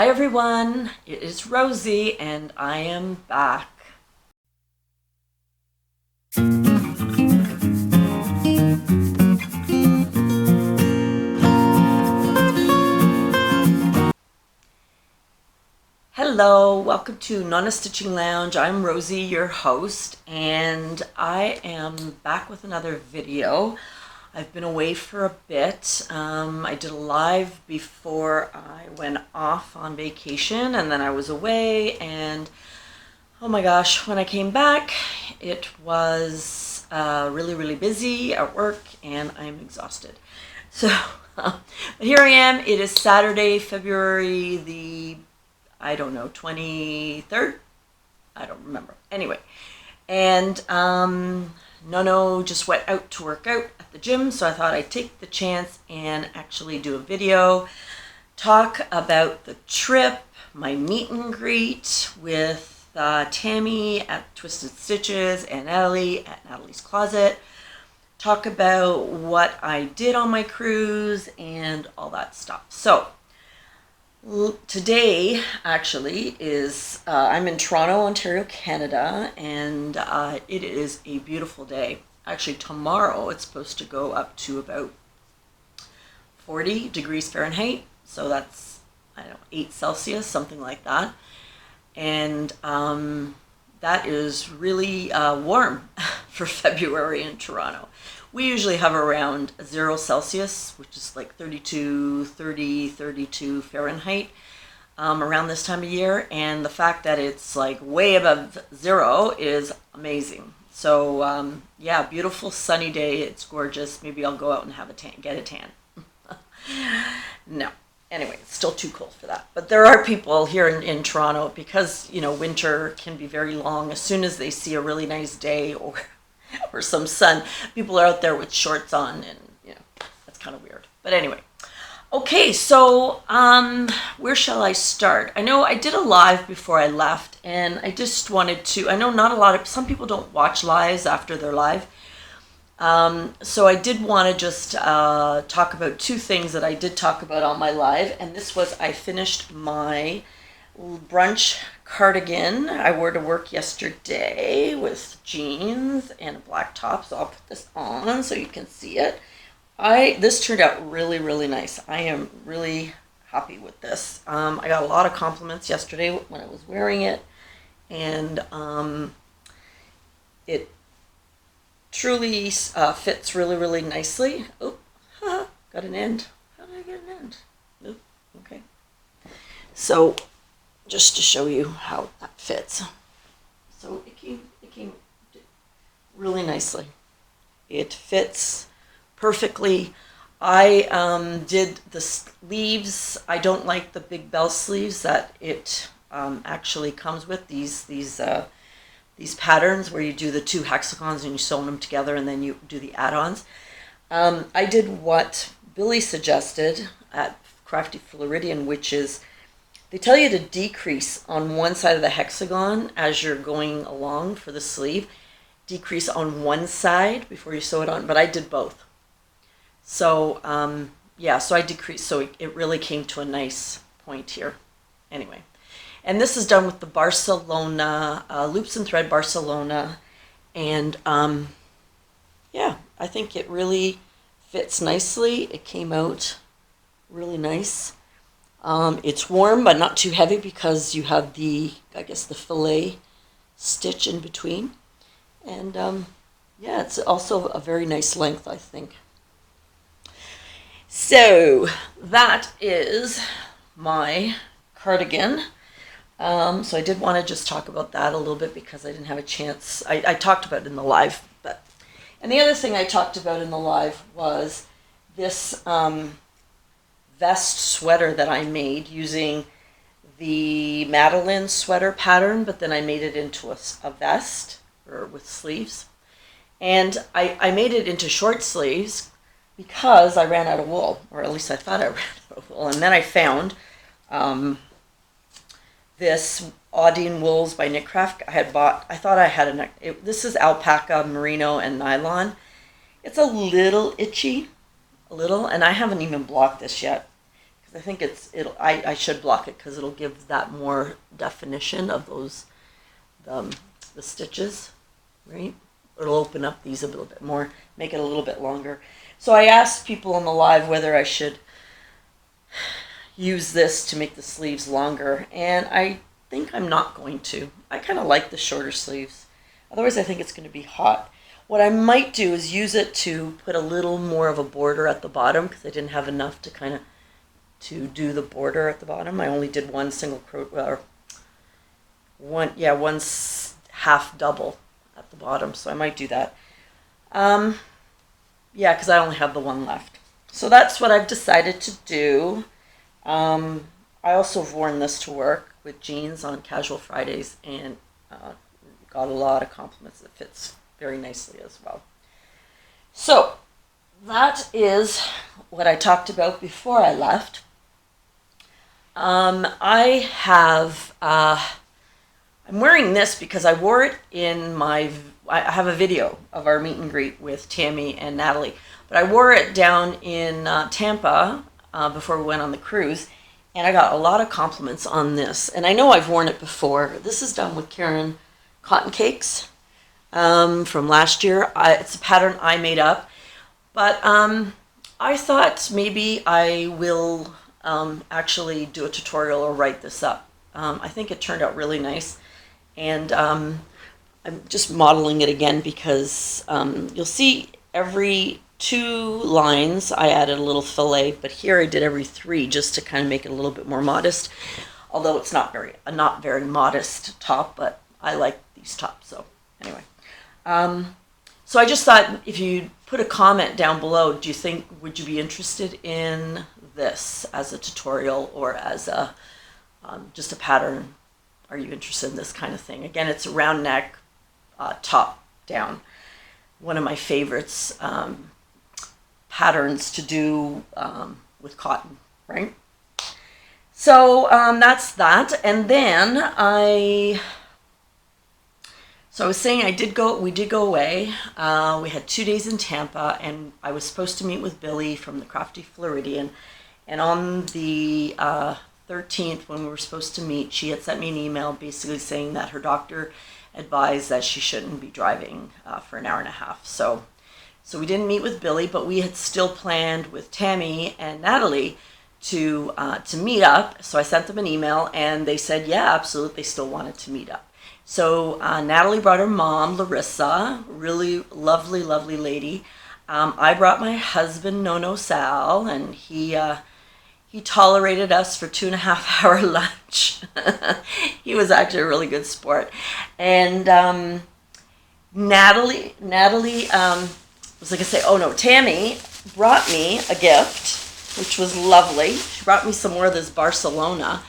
Hi everyone, it is Rosie and I am back. Hello, welcome to Nonna Stitching Lounge. I'm Rosie, your host, and I am back with another video. I've been away for a bit. I did a live before I went off on vacation, and then I was away, and oh my gosh, when I came back, it was really busy at work, and I'm exhausted. So, but here I am. It is Saturday, February the, I don't know, 23rd? I don't remember. Anyway, and Nonna just went out to work out at the gym, so I thought I'd take the chance and actually do a video, talk about the trip, my meet and greet with Tammy at Twisted Stitches and Natalie at Natalie's Closet, talk about what I did on my cruise and all that stuff. So today actually is, I'm in Toronto, Ontario, Canada, and it is a beautiful day. Actually, tomorrow it's supposed to go up to about 40 degrees Fahrenheit, so that's, I don't know, 8 Celsius, something like that. And that is really warm for February in Toronto. We usually have around 0 Celsius, which is like 32 Fahrenheit around this time of year. And the fact that it's like way above 0 is amazing. So yeah, beautiful sunny day. It's gorgeous. Maybe I'll go out and have a tan, get a tan. No. Anyway, it's still too cold for that. But there are people here in Toronto, because, you know, winter can be very long. As soon as they see a really nice day or some sun, people are out there with shorts on, and, you know, that's kind of weird. But anyway, okay, so where shall I start? I know I did a live before I left, and I just wanted to, I know some people don't watch lives after they're live. So I did want to just talk about 2 things that I did talk about on my live, and this was, I finished my brunch cardigan I wore to work yesterday with jeans and a black top, so I'll put this on so you can see it. This turned out really nice. I am really happy with this. I got a lot of compliments yesterday when I was wearing it, and it truly fits really nicely. Oh, got an end. How did I get an end? Oh, okay. So just to show you how that fits. So it came really nicely. It fits perfectly. I did the sleeves. I don't like the big bell sleeves that it actually comes with, these patterns where you do the 2 hexagons and you sew them together and then you do the add-ons. I did what Billy suggested at Crafty Floridian, which is they tell you to decrease on one side of the hexagon as you're going along for the sleeve. Decrease on one side before you sew it on, but I did both. So yeah, so I decreased, so it really came to a nice point here. Anyway. And this is done with the Barcelona, Loops and Thread Barcelona. And yeah, I think it really fits nicely. It came out really nice. It's warm, but not too heavy because you have the, I guess, the fillet stitch in between. And yeah, it's also a very nice length, I think. So that is my cardigan. So I did want to just talk about that a little bit because I didn't have a chance. I talked about it in the live, and the other thing I talked about in the live was this vest sweater that I made using the Madeline sweater pattern, but then I made it into a vest or with sleeves, and I made it into short sleeves because I ran out of wool, or at least I thought I ran out of wool, and then I found this Audine Wools by Knitcraft. I thought I had this is alpaca, merino, and nylon. It's a little itchy, and I haven't even blocked this yet I think I should block it because it'll give that more definition of those, the stitches, right? It'll open up these a little bit more, make it a little bit longer. So I asked people on the live whether I should use this to make the sleeves longer, and I think I'm not going to. I kind of like the shorter sleeves. Otherwise, I think it's going to be hot. What I might do is use it to put a little more of a border at the bottom because I didn't have enough to kind of to do the border at the bottom. I only did one single crochet, one half double at the bottom, so I might do that. Yeah, because I only have the one left. So that's what I've decided to do. I also have worn this to work with jeans on Casual Fridays, and got a lot of compliments. It fits very nicely as well. So that is what I talked about before I left. I'm wearing this because I wore it in I have a video of our meet and greet with Tammy and Natalie, but I wore it down in Tampa before we went on the cruise, and I got a lot of compliments on this. And I know I've worn it before. This is done with Karen Cotton Cakes from last year. It's a pattern I made up, but I thought maybe I will actually do a tutorial or write this up. I think it turned out really nice, and I'm just modeling it again because you'll see every 2 lines I added a little fillet, but here I did every 3 just to kind of make it a little bit more modest, although it's not very modest top, but I like these tops. So anyway, so I just thought if you put a comment down below, would you be interested in this as a tutorial or as a just a pattern? Are you interested in this kind of thing? Again, it's a round neck, top down. One of my favorites patterns to do with cotton, right? So that's that. And then so I was saying we did go away. We had 2 days in Tampa, and I was supposed to meet with Billy from the Crafty Floridian. And on the 13th, when we were supposed to meet, she had sent me an email basically saying that her doctor advised that she shouldn't be driving for an hour and a half. So we didn't meet with Billy, but we had still planned with Tammy and Natalie to meet up. So I sent them an email, and they said, yeah, absolutely, they still wanted to meet up. So Natalie brought her mom, Larissa, really lovely, lovely lady. I brought my husband, Nono Sal, and he tolerated us for 2.5 hour lunch. He was actually a really good sport. And Natalie, was like I say, Tammy brought me a gift, which was lovely. She brought me some more of this Barcelona.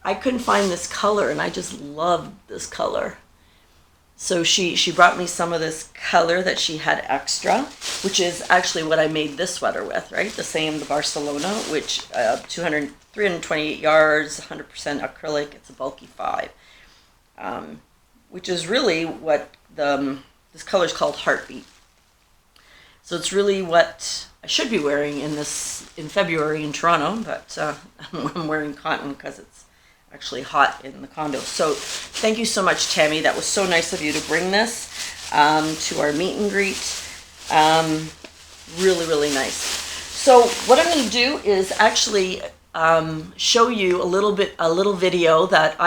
I couldn't find this color, and I just loved this color. So she brought me some of this color that she had extra, which is actually what I made this sweater with, right? The Barcelona, which 328 yards, 100% acrylic. It's a bulky 5, which is really what this color is called Heartbeat. So it's really what I should be wearing in February in Toronto, but I'm wearing cotton because it's actually hot in the condo. So thank you so much, Tammy. That was so nice of you to bring this to our meet and greet. Really, really nice. So what I'm going to do is actually show you a little video that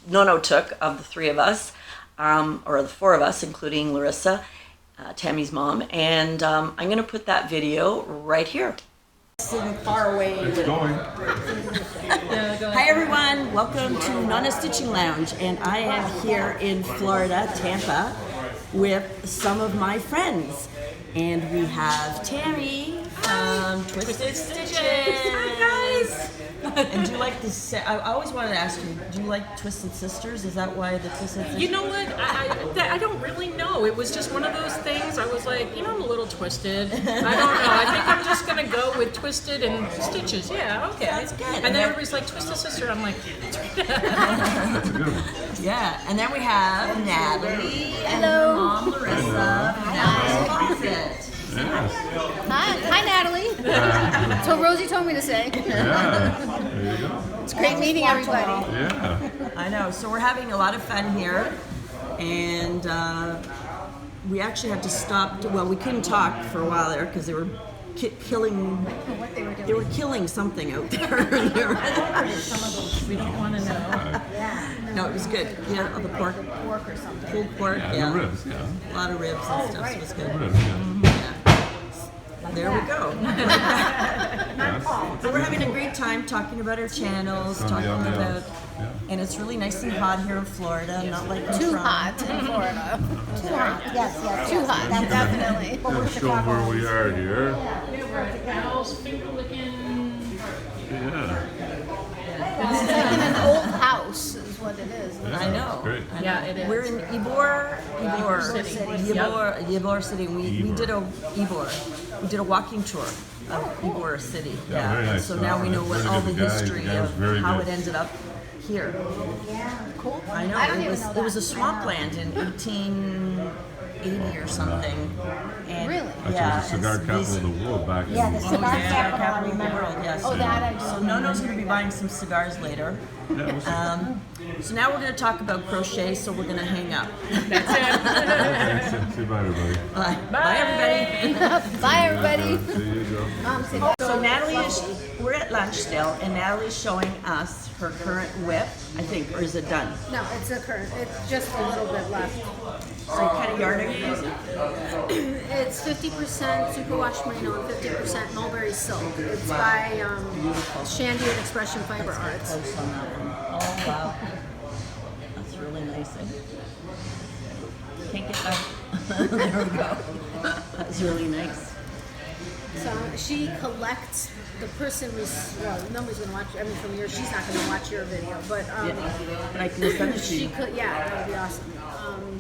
Nono took of the 3 of us, or the 4 of us, including Larissa, Tammy's mom, and I'm going to put that video right here. Far away. Hi everyone, welcome to Nonna Stitching Lounge, and I am here in Florida, Tampa, with some of my friends, and we have Tammy from Twisted Stitches. Hi guys. And do you like this? I always wanted to ask you, do you like Twisted Sisters? Is that why the Twisted Sisters? You know what? I don't really know. It was just one of those things. I was like, I'm a little twisted. I don't know. I think I'm just gonna go with Twisted and Stitches. Yeah, okay. That's good. And then everybody's like, Twisted Sister. I'm like, That's a good one. Yeah, and then we have Natalie and Mom Larissa from Natalie's Closet. Yes. Hi, Natalie. So Rosie told me to say. Yeah. There you go. It's great meeting everybody. Yeah. I know. So we're having a lot of fun here, and we actually had to stop. Well, we couldn't talk for a while there because they were killing. What they were doing. They were killing something out there. We don't want to know. No, it was good. Yeah, the pork Pork or something. pulled pork. Yeah, the ribs, yeah. A lot of ribs and stuff. right. So it was good. Ribs, yeah. There we go. Yes. So we're having a great time talking about our channels, talking about, and it's really nice and hot here in Florida, not like in Too Toronto. hot in Florida. Too hot. Yes. Too hot. Definitely. Just show them where we are here. Yeah, we're at the gal's finger licking. Yeah. It's like in an old house, is what it is. I know. Great. I know. Yeah, it is. We're in Ybor City. We did a walking tour of Ybor City. Yeah, very nice. So now we know what Really all the good. The guy history was of very how good. it ended up here. Cool. I know. I don't It even was know it that. was a swampland in 1880 or something. And Really? That's yeah, the cigar and capital of the world back in Yeah, the cigar capital capital of the world. Yes. Oh, that I So Nonna's going to be buying some cigars later. Yeah, we'll see. So now we're going to talk about crochet. So we're going to hang up. That's it. Okay, say bye, everybody. Bye. Bye, everybody. Bye, everybody. There you go. Mom, say bye. So we're at lunch still, and Natalie's showing us her current whip, I think, or is it done? No, it's a current. It's just a little bit left. So what kind of yarn are you using? It's 50% superwash merino and 50% mulberry silk. It's by Shandy and Expression Fiber Arts. Close on that one. Oh, wow. That's really nice. Can't get that. There we go. That's really nice. So she collects the person we. Well, nobody's gonna watch. I mean, from your, she's not gonna watch your video, but But I can send it to she you. could. Yeah, that would be awesome.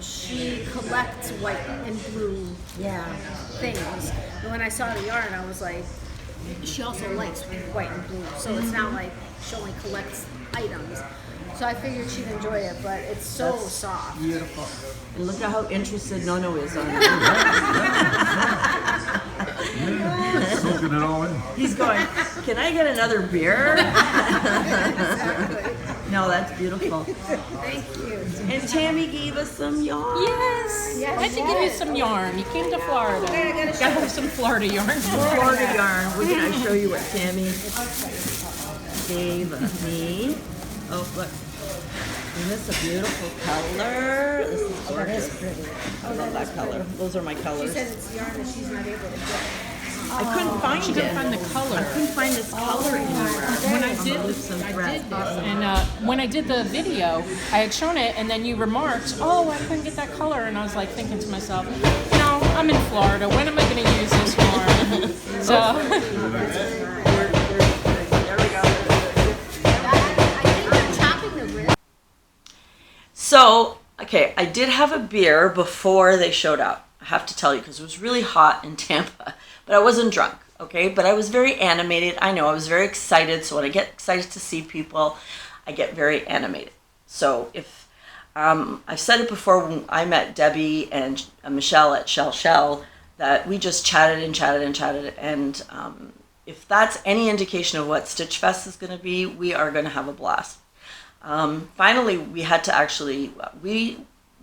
She collects white and blue Yeah. things. And when I saw the yarn, I was like, she also likes white and blue. So it's not like she only collects items. So I figured she'd enjoy it, but it's so soft. Beautiful. And look at how interested Nono is on it. Soaking it all in. He's going, can I get another beer? Exactly. No, that's beautiful. Thank you. And Tammy gave us some yarn. Yes. I had to give you some yarn. You came to Florida. Gotta have some Florida yarn. Florida yarn. We're going to show you what Tammy gave me. Oh, look. Isn't this a beautiful color? This is gorgeous. I love that color. Those are my She colors. said it's yarn that she's not able to get. I couldn't find She it. couldn't find the color. I couldn't find this color anywhere. When I did, With some thread. and when I did the video, I had shown it, and then you remarked, "Oh, I couldn't get that color," and I was like thinking to myself, "No, I'm in Florida. When am I going to use this yarn?" So There we go. I think they're chopping the rib. So, okay, I did have a beer before they showed up. I have to tell you, because it was really hot in Tampa. But I wasn't drunk, okay? But I was very animated. I know, I was very excited. So when I get excited to see people, I get very animated. So if, I've said it before when I met Debbie and Michelle at Shell, that we just chatted and chatted and chatted. And if that's any indication of what StitchFest is going to be, we are going to have a blast. Finally, we had to actually,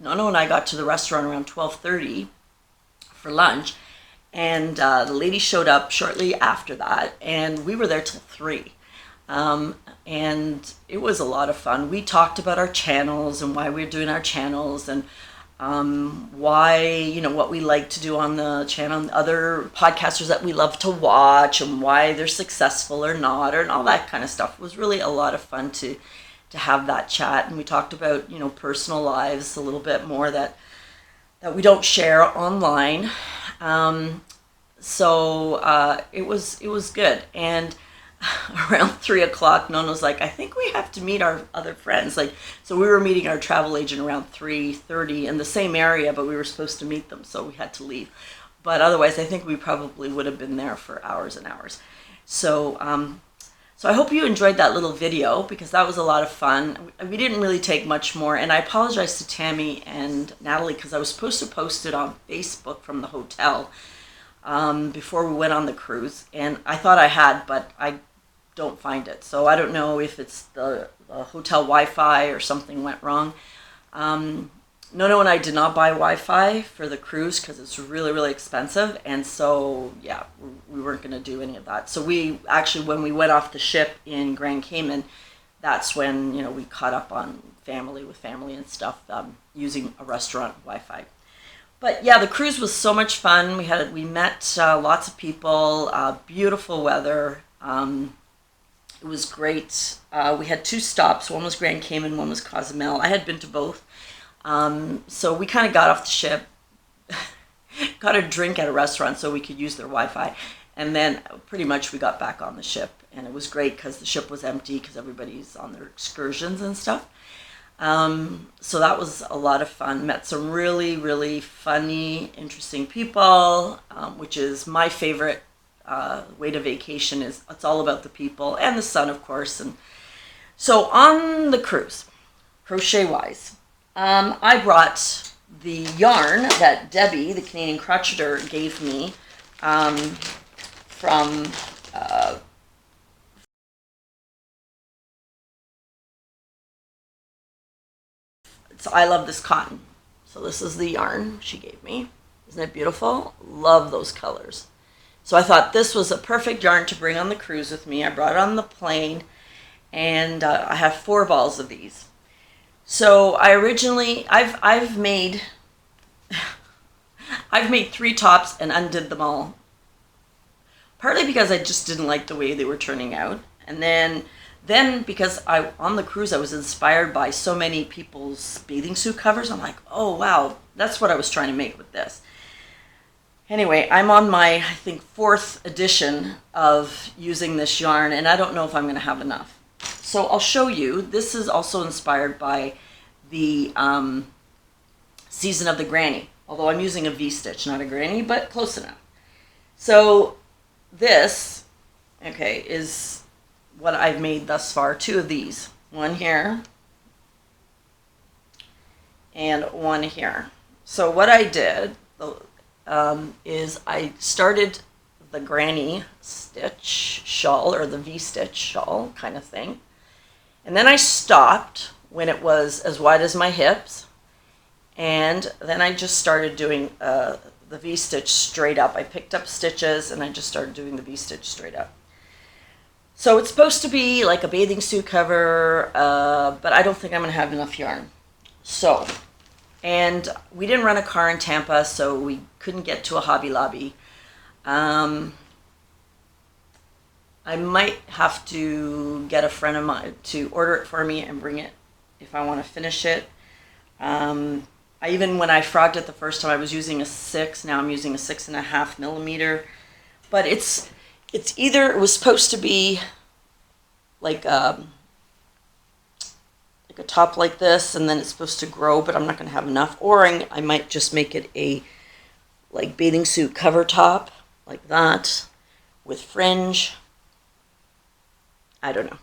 Nonna and I got to the restaurant around 12:30 for lunch. And the lady showed up shortly after that, and we were there till 3. And it was a lot of fun. We talked about our channels and why we're doing our channels, and why, you know, what we like to do on the channel, other podcasters that we love to watch, and why they're successful or not, and all that kind of stuff. It was really a lot of fun to have that chat. And we talked about, you know, personal lives a little bit more that we don't share online. So it was good. And around 3 o'clock, Nonna's like, I think we have to meet our other friends. Like, so we were meeting our travel agent around 3:30 in the same area, but we were supposed to meet them, so we had to leave. But otherwise, I think we probably would have been there for hours and hours. So, so I hope you enjoyed that little video, because that was a lot of fun. We didn't really take much more, and I apologize to Tammy and Natalie, because I was supposed to post it on Facebook from the hotel. before we went on the cruise, and I thought I had, but I don't find it. So I don't know if it's the hotel Wi-Fi or something went wrong. Nonna and I did not buy Wi-Fi for the cruise because it's really, really expensive. And so, yeah, we weren't going to do any of that. So we actually, when we went off the ship in Grand Cayman, that's when, we caught up on family and stuff, using a restaurant Wi-Fi. But yeah, the cruise was so much fun. We met lots of people, beautiful weather. It was great. We had 2 stops. One was Grand Cayman, one was Cozumel. I had been to both. So we kind of got off the ship, got a drink at a restaurant so we could use their Wi-Fi. And then pretty much we got back on the ship. And it was great because the ship was empty because everybody's on their excursions and stuff. So that was a lot of fun. Met some really, really funny, interesting people, which is my favorite way to vacation. It's all about the people and the sun, of course. And so on the cruise, crochet-wise, I brought the yarn that Debbie, the Canadian crocheter, gave me from so I love this cotton. So this is the yarn she gave me. Isn't it beautiful? Love those colors. So I thought this was a perfect yarn to bring on the cruise with me. I brought it on the plane, and I have 4 balls of these. So I've made 3 tops and undid them all. Partly because I just didn't like the way they were turning out, and then because on the cruise I was inspired by so many people's bathing suit covers. I'm like, oh wow, that's what I was trying to make with this. Anyway, I'm on my, I think, 4th edition of using this yarn, and I don't know if I'm going to have enough. So I'll show you. This is also inspired by the season of the granny, although I'm using a V-stitch, not a granny, but close enough. So this, okay, is what I've made thus far. 2 of these. One here and one here. So what I did is I started the granny stitch shawl, or the V-stitch shawl kind of thing. And then I stopped when it was as wide as my hips. And then I just started doing the V-stitch straight up. I picked up stitches and I just started doing the V-stitch straight up. So it's supposed to be like a bathing suit cover, but I don't think I'm going to have enough yarn. So, and we didn't rent a car in Tampa, so we couldn't get to a Hobby Lobby. I might have to get a friend of mine to order it for me and bring it if I want to finish it. When I frogged it the first time, I was using a 6. Now I'm using a 6.5 millimeter. But it was supposed to be like a top like this, and then it's supposed to grow, but I'm not going to have enough. Or I might just make it a like bathing suit cover top like that with fringe. I don't know.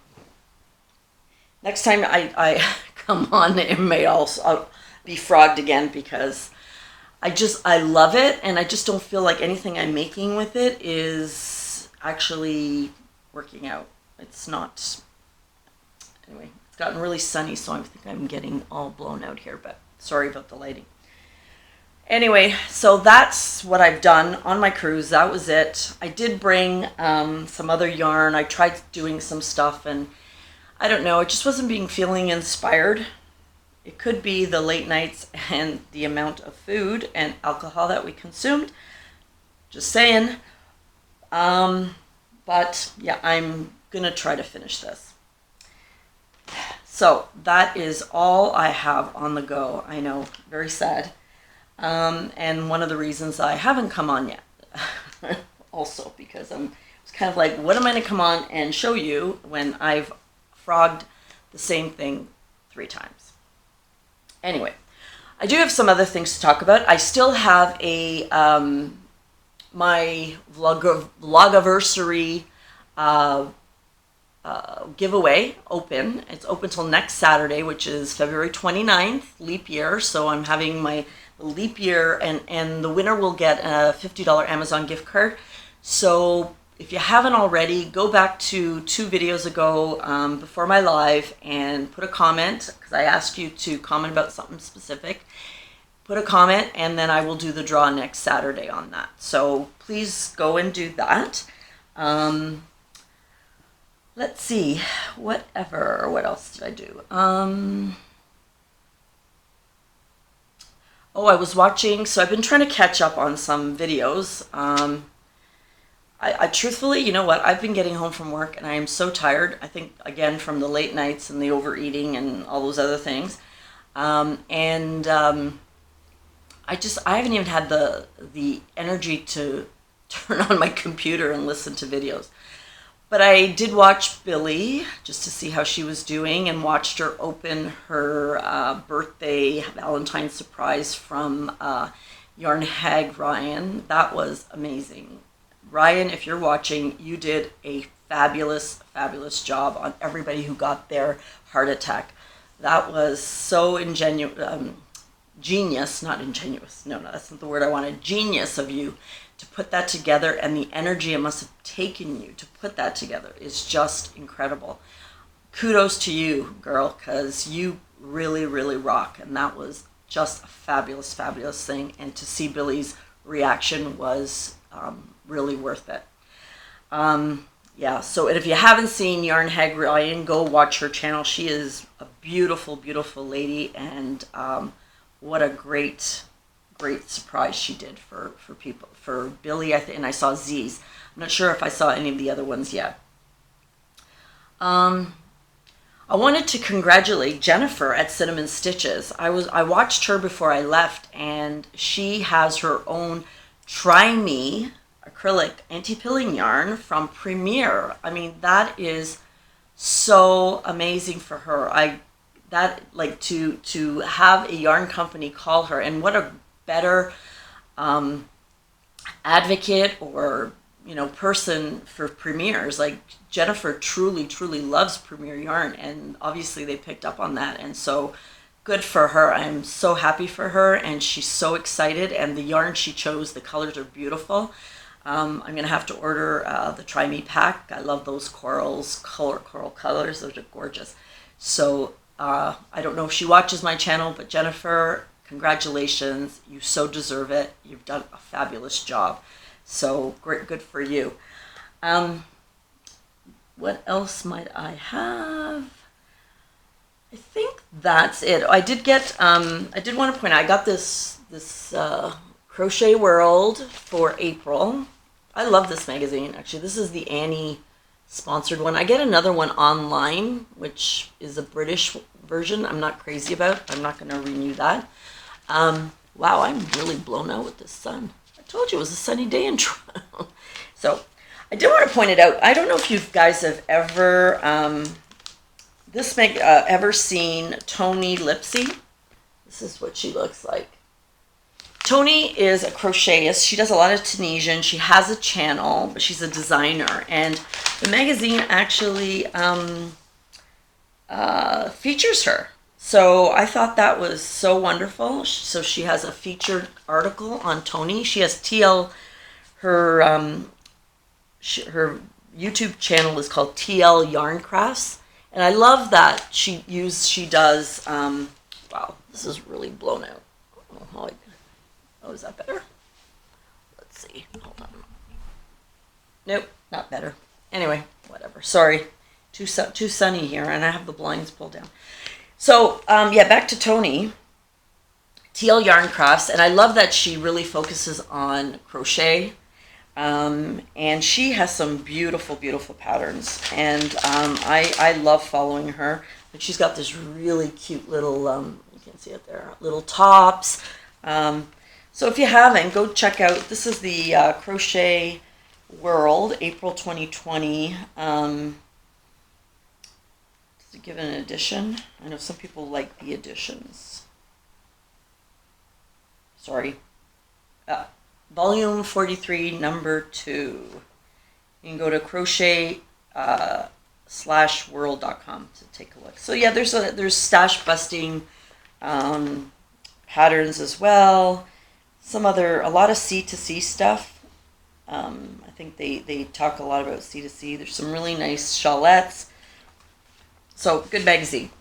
Next time I come on, it may also be frogged again, because I love it, and I just don't feel like anything I'm making with it is actually working out. It's not. Anyway, it's gotten really sunny, so I think I'm getting all blown out here, but sorry about the lighting. Anyway, so that's what I've done on my cruise. That was it. I did bring some other yarn. I tried doing some stuff, and I don't know, it just wasn't feeling inspired. It could be the late nights and the amount of food and alcohol that we consumed. Just saying. But yeah, I'm gonna try to finish this. So that is all I have on the go. I know, very sad. And one of the reasons I haven't come on yet, also because it's kind of like, what am I going to come on and show you when I've frogged the same thing 3 times? Anyway, I do have some other things to talk about. I still have my vlogiversary giveaway open. It's open till next Saturday, which is February 29th, leap year. So I'm having leap year, and the winner will get a $50 Amazon gift card. So if you haven't already, go back to 2 videos ago before my live and put a comment, because I asked you to comment about something specific. Put a comment, and then I will do the draw next Saturday on that. So please go and do that. Let's see, what else did I do? I was watching, so I've been trying to catch up on some videos. I truthfully, you know what, I've been getting home from work and I am so tired. I think, again, from the late nights and the overeating and all those other things. I haven't even had the energy to turn on my computer and listen to videos. But I did watch Billy just to see how she was doing, and watched her open her birthday Valentine's surprise from Yarn Hag Ryan. That was amazing. Ryan, if you're watching, you did a fabulous, fabulous job on everybody who got their heart attack. That was so genius, not ingenuous. No, that's not the word I wanted. Genius of you to put that together, and the energy it must have taken you to put that together is just incredible. Kudos to you, girl, because you really, really rock, and that was just a fabulous, fabulous thing. And to see Billy's reaction was really worth it. Yeah, so if you haven't seen Yarn Hag Ryan, go watch her channel. She is a beautiful, beautiful lady, and what a great surprise she did for people. For Billy, and I saw Z's. I'm not sure if I saw any of the other ones yet. I wanted to congratulate Jennifer at Cinnamon Stitches. I watched her before I left, and she has her own Try Me acrylic anti-pilling yarn from Premier. I mean, that is so amazing for her. To have a yarn company call her, and what a better advocate or person for Premiers. Like, Jennifer truly loves Premier yarn, and obviously they picked up on that, and so good for her. I'm so happy for her, and she's so excited, and the yarn she chose, the colors are beautiful. I'm gonna have to order the Try Me pack. I love those coral colors. Those are gorgeous. So I don't know if she watches my channel, but Jennifer, congratulations. You so deserve it. You've done a fabulous job. So great, good for you. What else might I have? I think that's it. I did get, I did want to point out, I got this Crochet World for April. I love this magazine, actually. This is the Annie sponsored one. I get another one online, which is a British version I'm not crazy about. I'm not going to renew that. Wow, I'm really blown out with this sun. I told you it was a sunny day in Toronto. So I did want to point it out. I don't know if you guys have ever ever seen Tony Lipsy. This is what she looks like. Tony is a crochetist. She does a lot of Tunisian. She has a channel, but she's a designer. And the magazine actually features her. So I thought that was so wonderful. So she has a featured article on Tony. She has TL, her YouTube channel is called TL Yarn Crafts. And I love that she does, wow, this is really blown out. Oh, is that better? Let's see, hold on. Nope, not better. Anyway, whatever, sorry. Too sunny here, and I have the blinds pulled down. So, yeah, back to Tony. TL Yarn Crafts, and I love that she really focuses on crochet. And she has some beautiful, beautiful patterns, and I love following her. And she's got this really cute little, you can see it there, little tops. So if you haven't, go check out, this is the Crochet World, April 2020. Does it give an edition? I know some people like the editions. Sorry. Volume 43, number 2. You can go to crochet/world.com to take a look. So yeah, there's stash busting patterns as well. A lot of C2C stuff. I think they talk a lot about C2C. There's some really nice shawlettes. So, good magazine.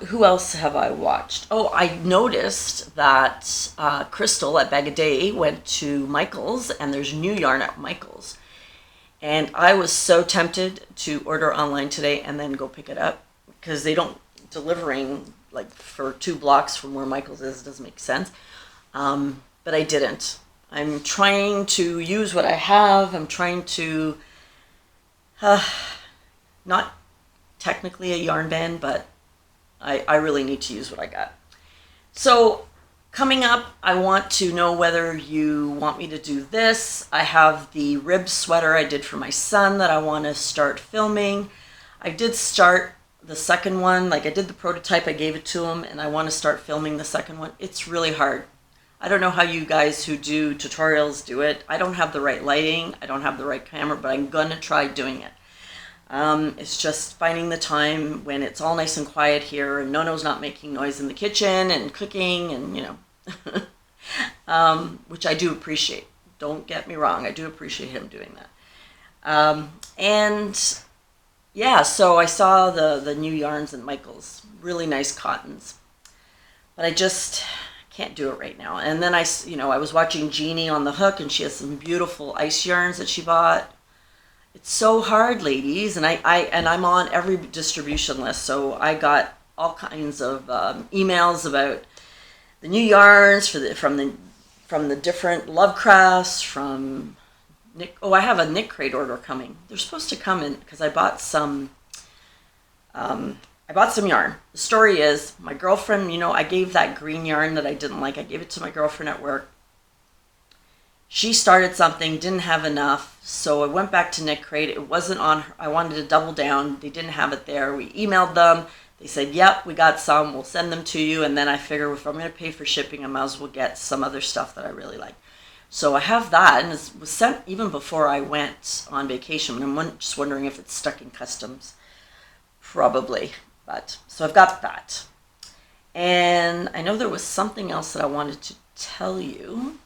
Who else have I watched? Oh, I noticed that Crystal at Bag a Day went to Michael's, and there's new yarn at Michael's. And I was so tempted to order online today and then go pick it up, because they don't delivering like for 2 blocks from where Michael's is. It doesn't make sense. But I didn't. I'm trying to use what I have. I'm trying to, not technically a yarn band, but I really need to use what I got. So coming up, I want to know whether you want me to do this. I have the rib sweater I did for my son that I want to start filming. I did start the second one. Like, I did the prototype, I gave it to him, and I want to start filming the second one. It's really hard. I don't know how you guys who do tutorials do it. I don't have the right lighting. I don't have the right camera, but I'm going to try doing it. It's just finding the time when it's all nice and quiet here and Nono's not making noise in the kitchen and cooking and, you know, which I do appreciate. Don't get me wrong. I do appreciate him doing that. And yeah, so I saw the new yarns at Michael's, really nice cottons, but I just can't do it right now. And then I was watching Jeannie on the Hook, and she has some beautiful ice yarns that she bought. It's so hard, ladies, and I'm on every distribution list, so I got all kinds of emails about the new yarns from the different Lovecrafts, from Nick. Oh, I have a Knit Crate order coming. They're supposed to come in because I bought some. I bought some yarn. The story is, my girlfriend, I gave that green yarn that I didn't like. I gave it to my girlfriend at work. She started something, didn't have enough, so I went back to Knit Crate. It wasn't on her. I wanted to double down. They didn't have it there. We emailed them. They said, yep, we got some. We'll send them to you. And then I figure if I'm going to pay for shipping, I might as well get some other stuff that I really like. So I have that, and it was sent even before I went on vacation. And I'm just wondering if it's stuck in customs. Probably. But so I've got that. And I know there was something else that I wanted to tell you,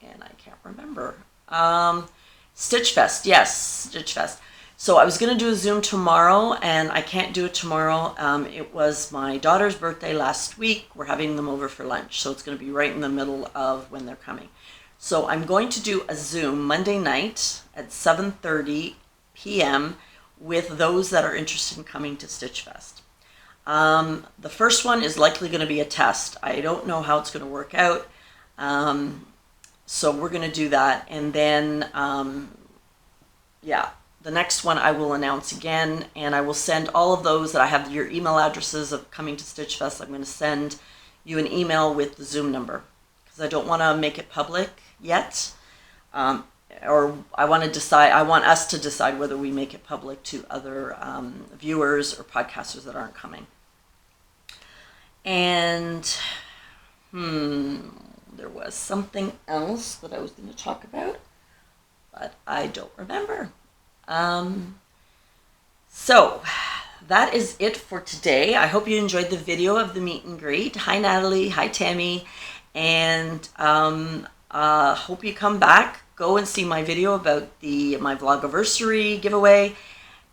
and I can't remember. StitchFest, yes, StitchFest. So I was going to do a Zoom tomorrow, and I can't do it tomorrow. It was my daughter's birthday last week. We're having them over for lunch, so it's going to be right in the middle of when they're coming. So I'm going to do a Zoom Monday night at 7:30 p.m. with those that are interested in coming to StitchFest. The first one is likely going to be a test. I don't know how it's going to work out. So we're going to do that. And then, the next one I will announce again, and I will send all of those that I have your email addresses of coming to StitchFest. I'm going to send you an email with the Zoom number, because I don't want to make it public yet. Or I want us to decide whether we make it public to other viewers or podcasters that aren't coming. And there was something else that I was going to talk about, but I don't remember. So that is it for today. I hope you enjoyed the video of the meet and greet. Hi Natalie, hi Tammy, and hope you come back. Go and see my video about my Vlogiversary giveaway,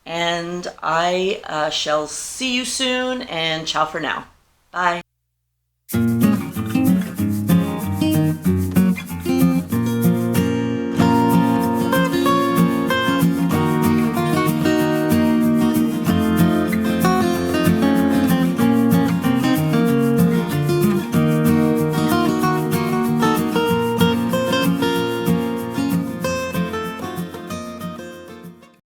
and I shall see you soon, and ciao for now. Bye.